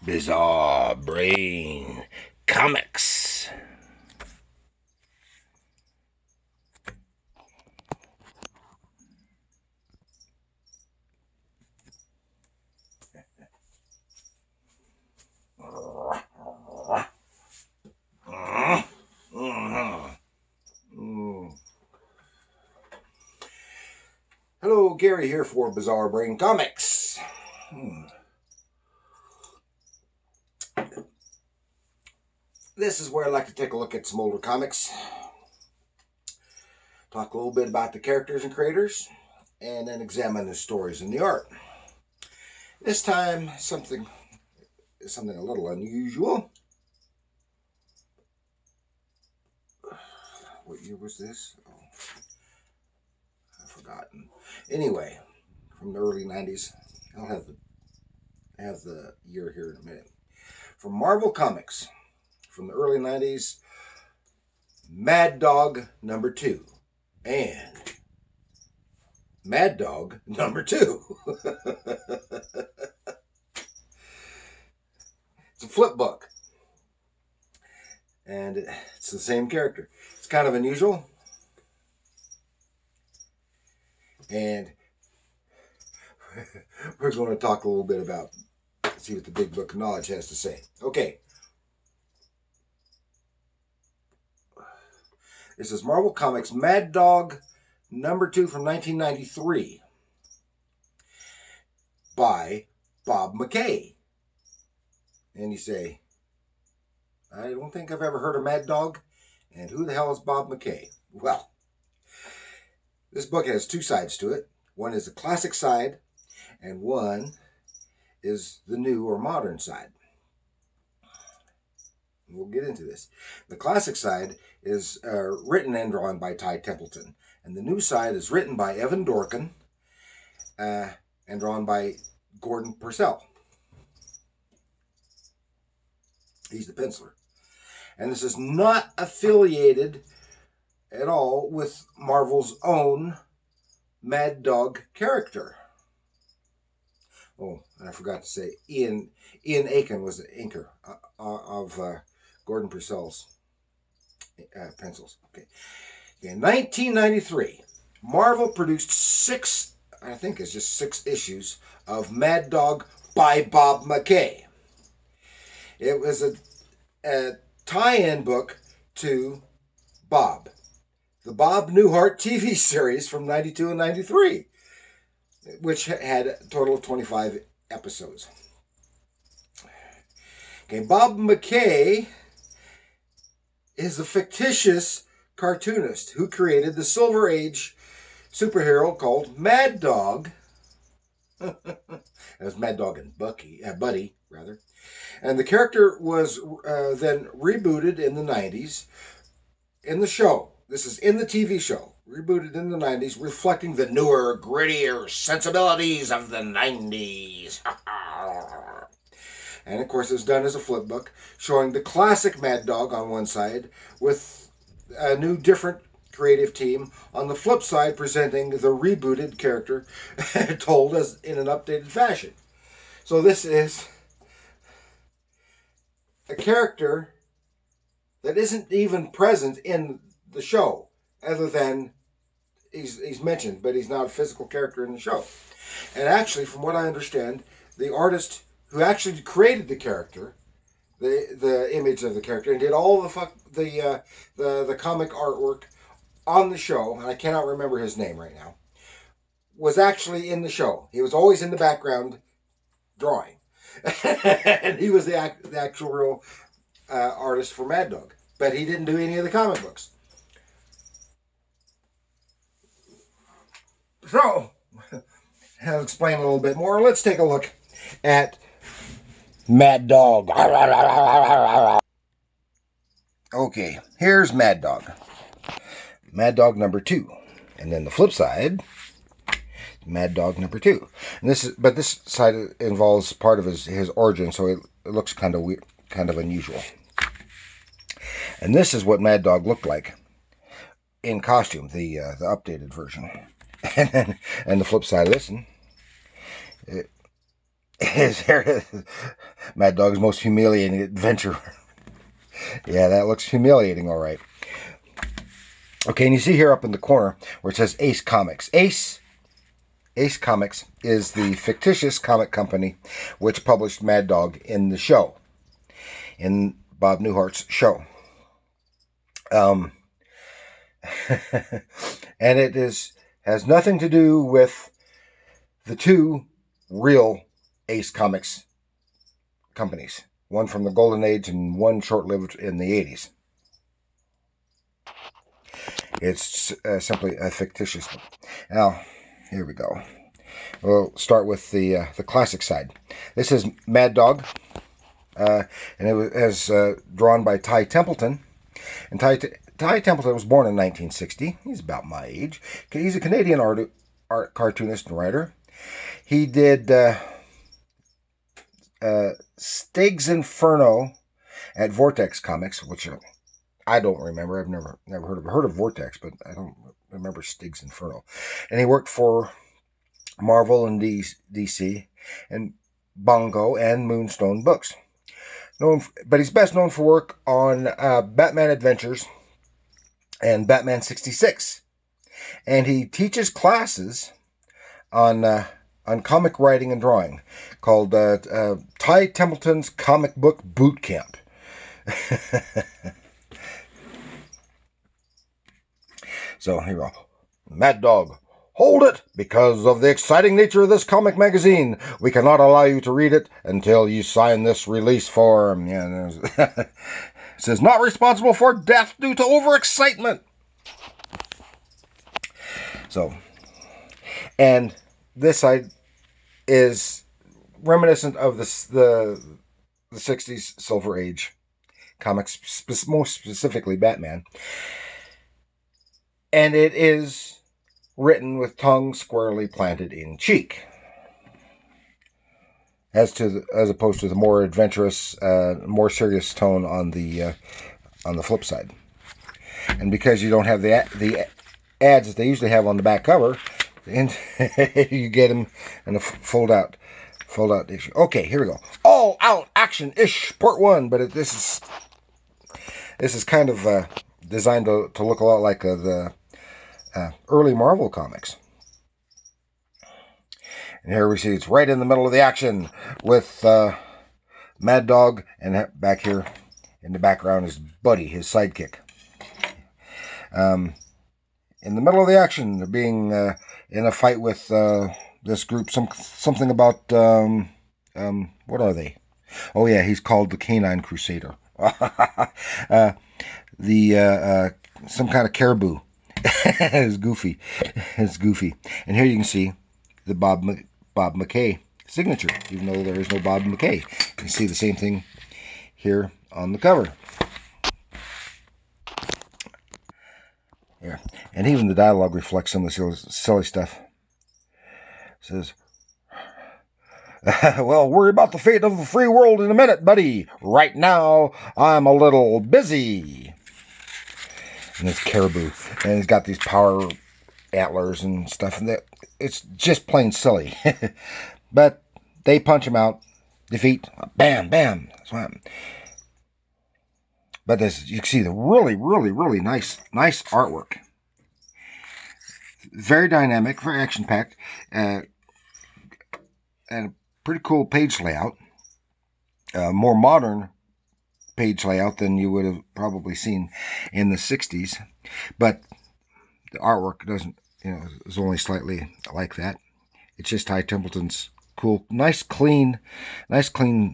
Bizarre Brain Comics. Hello, Gary here for Bizarre Brain Comics. This is where I like to take a look at some older comics, talk a little bit about the characters and creators, and then examine the stories and the art. This time, something a little unusual. What year was this? Oh, I've forgotten. Anyway, from the early 90s. I'll have the year here in a minute. From Marvel Comics, from the early 90s, Mad Dog #2 and Mad Dog #2. It's a flip book, and it's the same character. It's kind of unusual, and we're going to talk a little bit about, see what the Big Book of Knowledge has to say. Okay. This is Marvel Comics Mad Dog #2 from 1993 by Bob McKay. And you say, I don't think I've ever heard of Mad Dog. And who the hell is Bob McKay? Well, this book has two sides to it. One is the classic side, and one is the new or modern side. We'll get into this. The classic side is written and drawn by Ty Templeton, and the new side is written by Evan Dorkin and drawn by Gordon Purcell. He's the penciler. And this is not affiliated at all with Marvel's own Mad Dog character. Oh, and I forgot to say, Ian Aiken was the inker of Gordon Purcell's pencils. Okay. In 1993, Marvel produced six issues of Mad Dog by Bob McKay. It was a tie-in book to Bob, the Bob Newhart TV series from 92 and 93, which had a total of 25 episodes. Okay, Bob McKay is a fictitious cartoonist who created the Silver Age superhero called Mad Dog. It was Mad Dog and Buddy, rather. And the character was then rebooted in the 90s in the show. This is in the TV show, rebooted in the 90s, reflecting the newer, grittier sensibilities of the 90s. And of course, it's done as a flip book, showing the classic Mad Dog on one side, with a new, different creative team on the flip side, presenting the rebooted character told as in an updated fashion. So this is a character that isn't even present in the show, other than he's mentioned, but he's not a physical character in the show. And actually, from what I understand, the artist who actually created the character, the image of the character, and did all the comic artwork on the show, and I cannot remember his name right now, was actually in the show. He was always in the background drawing. And he was the actual real artist for Mad Dog. But he didn't do any of the comic books. So, I'll explain a little bit more. Let's take a look at Mad Dog. Okay, here's Mad Dog. Mad Dog #2. And then the flip side, Mad Dog #2. And this side involves part of his origin, so it looks kind of weird, kind of unusual. And this is what Mad Dog looked like in costume, the updated version. And the flip side of this, Mad Dog's most humiliating adventure. Yeah, that looks humiliating, all right. Okay, and you see here up in the corner where it says Ace Comics. Ace Comics is the fictitious comic company which published Mad Dog in the show, in Bob Newhart's show. And it has nothing to do with the two real Ace Comics companies, one from the Golden Age and one short-lived in the 80s. It's simply a fictitious one. Now, here we go. We'll start with the classic side. This is Mad Dog, and it was drawn by Ty Templeton. And Ty Templeton was born in 1960. He's about my age. He's a Canadian art cartoonist and writer. He did Stig's Inferno at Vortex Comics, which I don't remember. I've never heard of Vortex, but I don't remember Stig's Inferno. And he worked for Marvel and DC and Bongo and Moonstone Books. But he's best known for work on Batman Adventures and Batman 66. And he teaches classes on comic writing and drawing called Ty Templeton's Comic Book Boot Camp. So here we go. Mad Dog. Hold it! Because of the exciting nature of this comic magazine, we cannot allow you to read it until you sign this release form. Yeah, it says, not responsible for death due to overexcitement. So, and this side is reminiscent of the 60s Silver Age comics, most specifically Batman. And it is written with tongue squarely planted in cheek, as opposed to the more adventurous, more serious tone on the flip side. And because you don't have the ads that they usually have on the back cover, and you get them in a fold out issue. Okay, here we go. All Out Action-ish Part 1, but this is kind of designed to look a lot like the early Marvel comics. And here we see it's right in the middle of the action with Mad Dog, and back here in the background is Buddy, his sidekick. In the middle of the action, they're being in a fight with this group. Something about what are they? Oh yeah, he's called the Canine Crusader. Some kind of caribou. It's goofy. And here you can see the Bob McKay signature, even though there is no Bob McKay. You can see the same thing here on the cover. Yeah, and even the dialogue reflects some of the silly stuff. It says, well, worry about the fate of the free world in a minute, buddy. Right now, I'm a little busy. And it's caribou, and he's got these power antlers and stuff, and it's just plain silly. But they punch him out, defeat, bam, bam. That's what happened. But you can see the really, really, really nice artwork. Very dynamic, very action-packed, and a pretty cool page layout. More modern page layout than you would have probably seen in the 60s. But the artwork doesn't, is only slightly like that. It's just Ty Templeton's cool, nice clean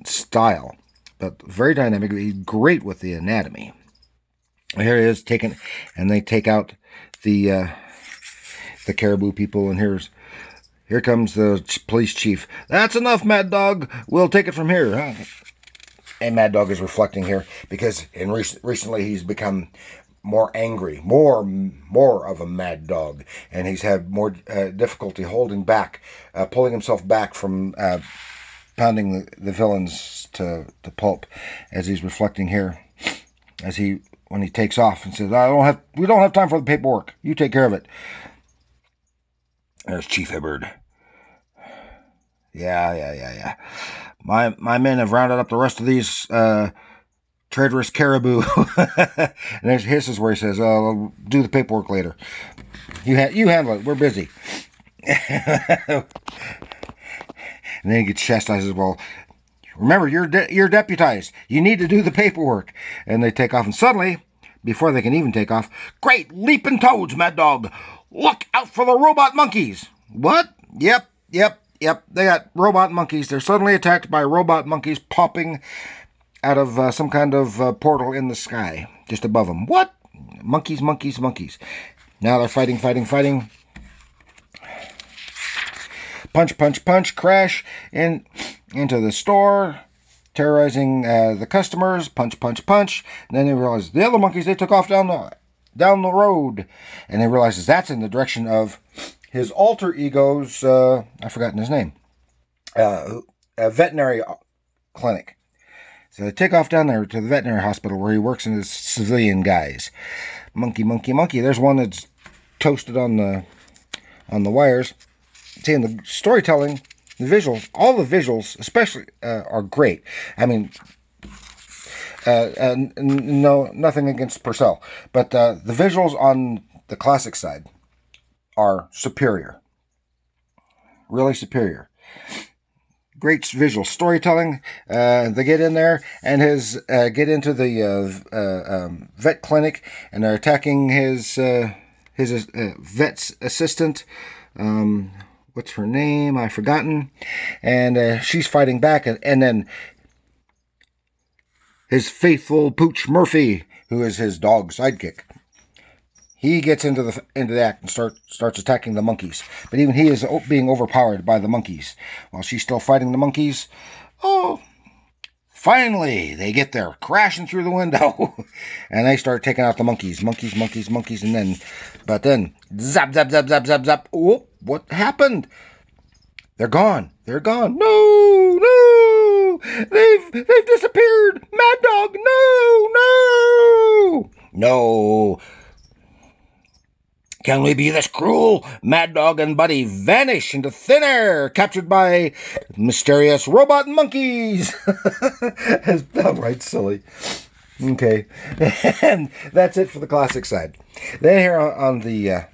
style. But very dynamic. He's great with the anatomy. Here he is taking, and they take out the caribou people, and here comes the police chief. That's enough, Mad Dog. We'll take it from here. Huh? And Mad Dog is reflecting here because recently he's become more angry, more of a mad dog, and he's had more difficulty holding back, pulling himself back from pounding the villains to pulp, as he's reflecting here, when he takes off and says, we don't have time for the paperwork. You take care of it. There's Chief Hibbard. Yeah. My men have rounded up the rest of these traitorous caribou. And his is where he says, I'll do the paperwork later. You handle it. We're busy. And then he gets chastised as well. Remember, you're deputized. You need to do the paperwork. And they take off, and suddenly, before they can even take off, great leaping toads, Mad Dog. Look out for the robot monkeys. What? Yep. They got robot monkeys. They're suddenly attacked by robot monkeys popping out of some kind of portal in the sky just above them. What? Monkeys. Now they're fighting. Punch, crash into the store, terrorizing the customers. Punch. And then they realize the other monkeys, they took off down the road. And they realizes that's in the direction of his alter ego's, I've forgotten his name, a veterinary clinic. So they take off down there to the veterinary hospital where he works in his civilian guise. Monkey. There's one that's toasted on the wires. See, in the storytelling, the visuals, all the visuals especially, are great. I mean, no, nothing against Purcell, but the visuals on the classic side are superior. Really superior. Great visual storytelling. They get in there and get into the vet clinic, and they're attacking his vet's assistant. What's her name? I've forgotten. And she's fighting back, and then his faithful Pooch Murphy, who is his dog sidekick, he gets into the act and starts attacking the monkeys. But even he is being overpowered by the monkeys. While she's still fighting the monkeys, finally they get there, crashing through the window, and they start taking out the monkeys, and then zap. Oh, what happened? They're gone. No, they've disappeared. Mad Dog, no. Can we be this cruel? Mad Dog and Buddy vanish into thin air, captured by mysterious robot monkeys. That's downright silly. Okay, and that's it for the classic side. Then here on the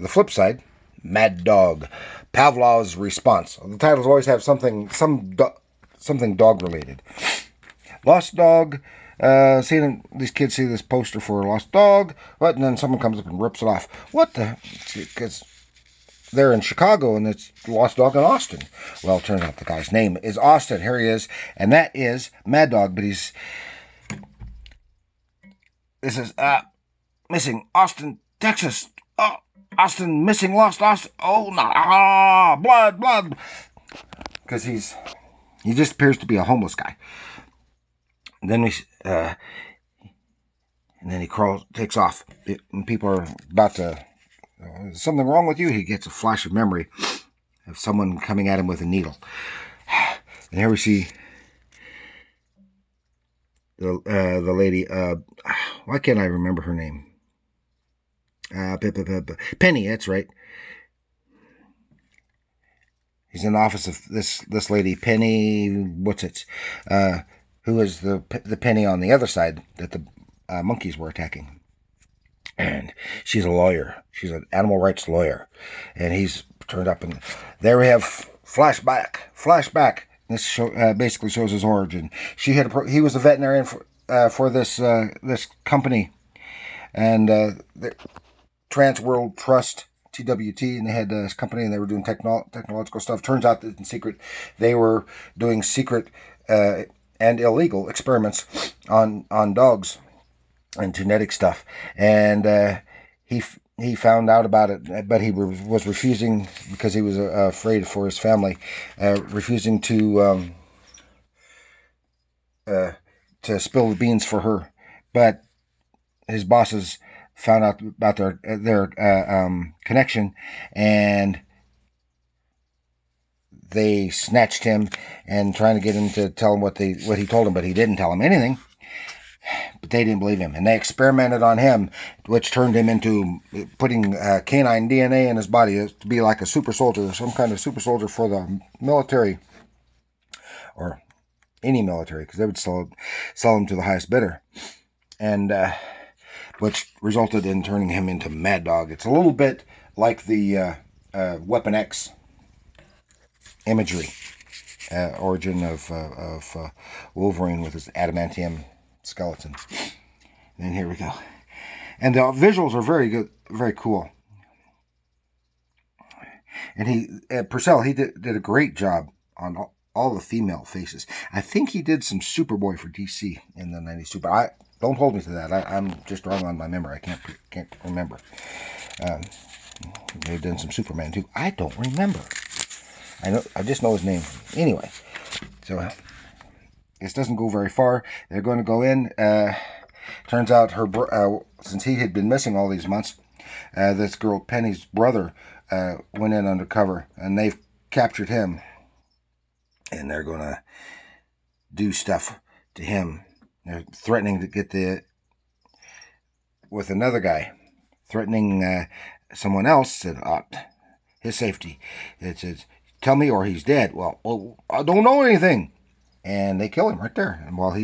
flip side, Mad Dog, Pavlov's response. The titles always have something dog related. Lost Dog. These kids see this poster for a lost dog, and then someone comes up and rips it off. What the? Because they're in Chicago and it's Lost Dog in Austin. Well, it turns out the guy's name is Austin. Here he is, and that is Mad Dog. But this is missing Austin, Texas. Oh, Austin missing, lost Austin. Oh no! Blood. Because he just appears to be a homeless guy. And then he takes off, and people are about to. Is something wrong with you? He gets a flash of memory of someone coming at him with a needle. And here we see the lady. Why can't I remember her name? Penny. That's right. He's in the office of this lady, Penny. What's it? Who is the Penny on the other side that the monkeys were attacking. And she's a lawyer. She's an animal rights lawyer. And he's turned up, and there we have flashback. This basically shows his origin. He was a veterinarian for this company, and the Trans World Trust, TWT, and they had this company, and they were doing technological stuff. Turns out that in secret, they were doing secret and illegal experiments on dogs and genetic stuff, and he found out about it, but he was refusing because he was afraid for his family, refusing to spill the beans for her. But his bosses found out about their connection, and they snatched him and trying to get him to tell him what he told him, but he didn't tell him anything. but they didn't believe him. And they experimented on him, which turned him into putting canine DNA in his body to be like a super soldier, some kind of super soldier for the military, or any military, because they would sell him to the highest bidder. And which resulted in turning him into Mad Dog. It's a little bit like the Weapon X imagery, origin of Wolverine with his adamantium skeleton. And here we go. And the visuals are very good, very cool. And Purcell, he did a great job on all the female faces. I think he did some Superboy for DC in the 90s too, but don't hold me to that. I'm just wrong on my memory. I can't remember. They've done some Superman too. I don't remember. I just know his name. Anyway, so this doesn't go very far. They're going to go in. Turns out since he had been missing all these months, this girl Penny's brother went in undercover, and they've captured him, and they're going to do stuff to him. They're threatening to get with another guy, threatening someone else, his safety. It says, "Tell me or he's dead." Well, I don't know anything. And they kill him right there. And while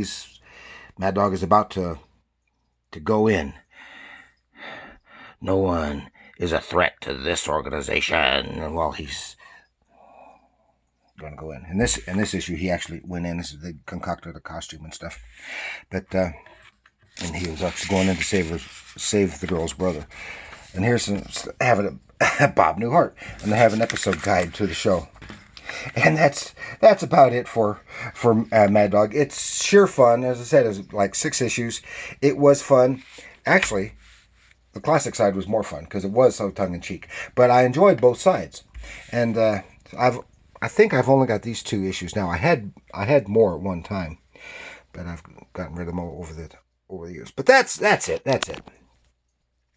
Mad Dog is about to go in, no one is a threat to this organization. And while he's going to go in. In this issue, he actually went in. They concocted a costume and stuff. But, and he was actually going in to save the girl's brother. And here's having Bob Newhart. And they have an episode guide to the show. And that's about it for Mad Dog. It's sheer fun. As I said, it's like 6 issues. It was fun. Actually, the classic side was more fun because it was so tongue-in-cheek. But I enjoyed both sides. And I think I've only got these 2 issues now. I had more at one time, but I've gotten rid of them over the years. But that's it. That's it.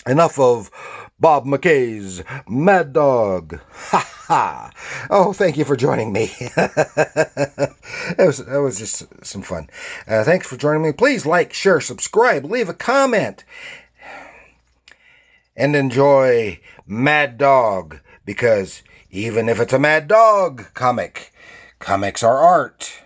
Enough of Bob McKay's Mad Dog. Ha ha! Oh, thank you for joining me. That was just some fun. Thanks for joining me. Please like, share, subscribe, leave a comment, and enjoy Mad Dog, because even if it's a Mad Dog comic, comics are art.